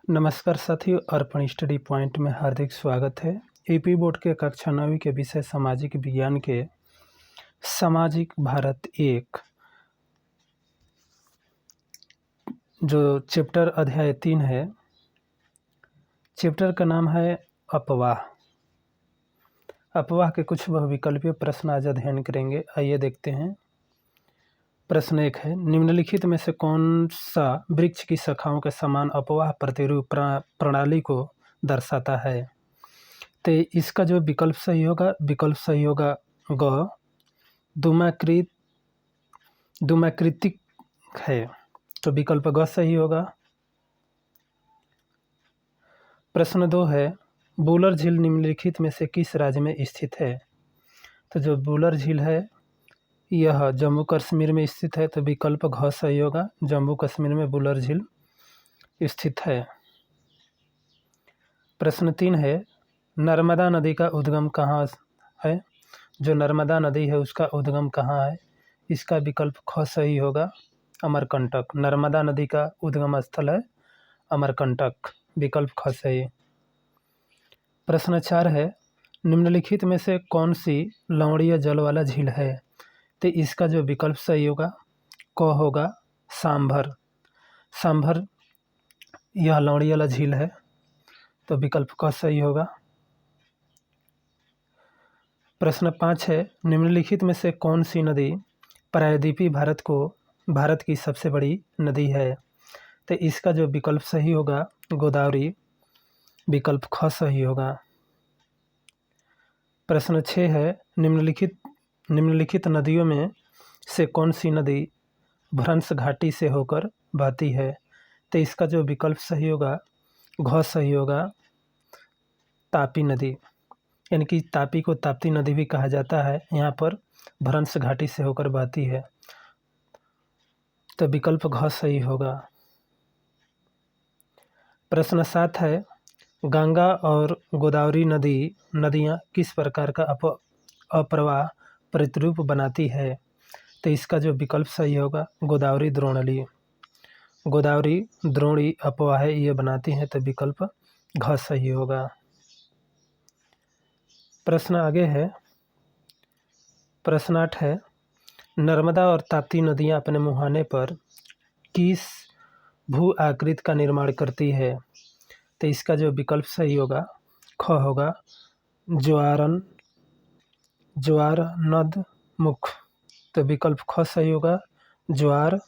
नमस्कार साथियों, अर्पण study point में हार्दिक स्वागत है। ईपी बोर्ड के कक्षा 9वीं के विषय सामाजिक विज्ञान के सामाजिक भारत एक जो चैप्टर अध्याय 3 है, चैप्टर का नाम है अपवाह। अपवाह के कुछ बहुविकल्पीय प्रश्न आज अध्ययन करेंगे। आइए देखते हैं। प्रश्न 1 है, निम्नलिखित में से कौन सा वृक्ष की शाखाओं के समान अपवाह प्रतिरूप प्रणाली को दर्शाता है? तो इसका जो विकल्प सही होगा ग दुमाकृतिक है, तो विकल्प ग सही होगा। प्रश्न 2 है, बुलर झील निम्नलिखित में से किस राज्य में स्थित है? तो जो बुलर झील है यह जम्मू कश्मीर में स्थित है, तो विकल्प घ सही होगा। जम्मू कश्मीर में बुलर झील स्थित है। प्रश्न 3 है, नर्मदा नदी का उद्गम कहाँ है? जो नर्मदा नदी है उसका उद्गम कहाँ है? इसका विकल्प ख सही होगा, अमरकंटक। नर्मदा नदी का उद्गम स्थल है अमरकंटक, विकल्प ख सही। प्रश्न 4 है, निम्नलिखित में से कौन सी लवणीय जल वाला झील है? तो इसका जो विकल्प सही होगा क होगा, सांभर। सांभर यह लवणीय वाला झील है, तो विकल्प क सही होगा। प्रश्न 5 है, निम्नलिखित में से कौन सी नदी प्रायद्वीपीय भारत की सबसे बड़ी नदी है? तो इसका जो विकल्प सही होगा गोदावरी, विकल्प ख सही होगा। प्रश्न 6 है, निम्नलिखित नदियों में से कौन सी नदी भ्रंश घाटी से होकर बहती है? तो इसका जो विकल्प सही होगा घ सही होगा, तापी नदी। यानी कि तापी को ताप्ती नदी भी कहा जाता है, यहाँ पर भ्रंश घाटी से होकर बहती है, तो विकल्प घ सही होगा। प्रश्न 7 है, गंगा और गोदावरी नदियाँ किस प्रकार का अप्रवाह प्रतिरूप बनाती है? तो इसका जो विकल्प सही होगा गोदावरी द्रोणी अपवाह ये बनाती हैं, तो विकल्प घ सही होगा। प्रश्न आगे है। प्रश्न 8 है, नर्मदा और ताप्ती नदियाँ अपने मुहाने पर किस भू आकृति का निर्माण करती है? तो इसका जो विकल्प सही होगा ख होगा, ज्वार नद मुख, तो विकल्प ख सही होगा, ज्वार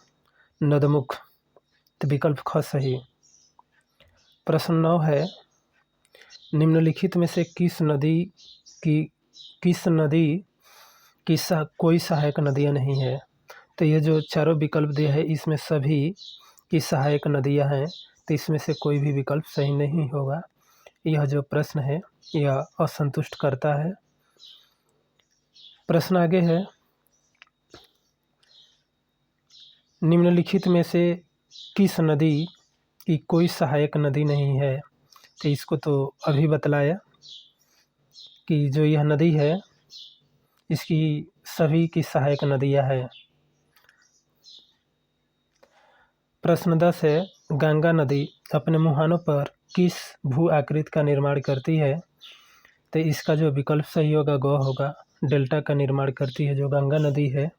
नदमुख, तो विकल्प ख सही। प्रश्न 9 है, निम्नलिखित में से किस नदी की कोई सहायक नदियाँ नहीं है? तो ये जो चारों विकल्प दिए हैं इसमें सभी की सहायक नदियाँ हैं, तो इसमें से कोई भी विकल्प सही नहीं होगा। यह जो प्रश्न है यह असंतुष्ट करता है। प्रश्न आगे है, निम्नलिखित में से किस नदी की कोई सहायक नदी नहीं है? तो इसको तो अभी बतलाया कि जो यह नदी है इसकी सभी की सहायक नदियाँ हैं। प्रश्न 10 है, गंगा नदी अपने मुहानों पर किस भू आकृति का निर्माण करती है? तो इसका जो विकल्प सही होगा ग होगा, डेल्टा का निर्माण करती है। जो गंगा नदी है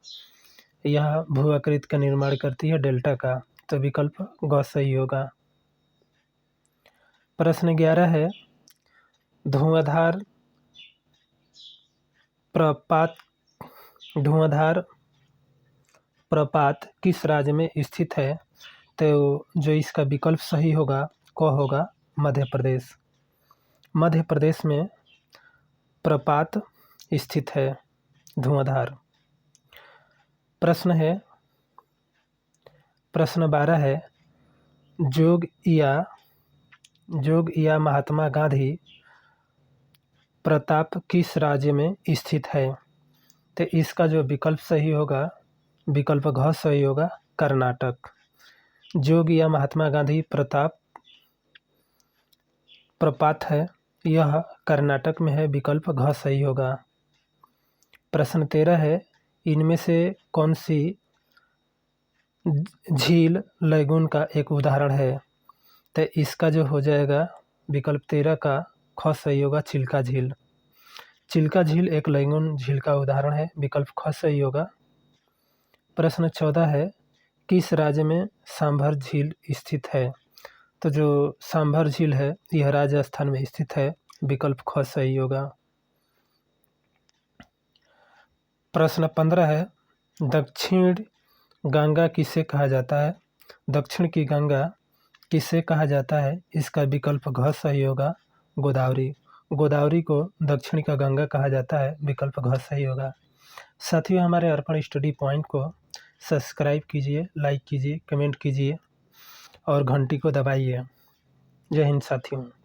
यह भू आकृति का निर्माण करती है डेल्टा का, तो विकल्प ग सही होगा। प्रश्न 11 है, धुआंधार प्रपात किस राज्य में स्थित है? तो जो इसका विकल्प सही होगा क होगा, मध्य प्रदेश। मध्य प्रदेश में प्रपात स्थित है धुआंधार। प्रश्न 12 है, जोग या महात्मा गांधी प्रताप किस राज्य में स्थित है? तो इसका जो विकल्प सही होगा विकल्प घ सही होगा, कर्नाटक। जोग या महात्मा गांधी प्रपात है यह कर्नाटक में है, विकल्प घ सही होगा। प्रश्न 13 है, इनमें से कौन सी झील लैगून का एक उदाहरण है? तो इसका जो हो जाएगा विकल्प 13 का ख सही होगा चिल्का झील। चिल्का झील एक लैंगून झील का उदाहरण है, विकल्प ख सही होगा। प्रश्न 14 है, किस राज्य में सांभर झील स्थित है? तो जो सांभर झील है यह राजस्थान में स्थित है, विकल्प ख सही होगा। प्रश्न 15 है, दक्षिण गंगा किसे कहा जाता है? दक्षिण की गंगा किसे कहा जाता है? इसका विकल्प घ सही होगा, गोदावरी। गोदावरी को दक्षिण का गंगा कहा जाता है, विकल्प घ सही होगा। साथियों, हमारे अर्पण स्टडी पॉइंट को सब्सक्राइब कीजिए, लाइक कीजिए, कमेंट कीजिए और घंटी को दबाइए। जय हिंद साथियों।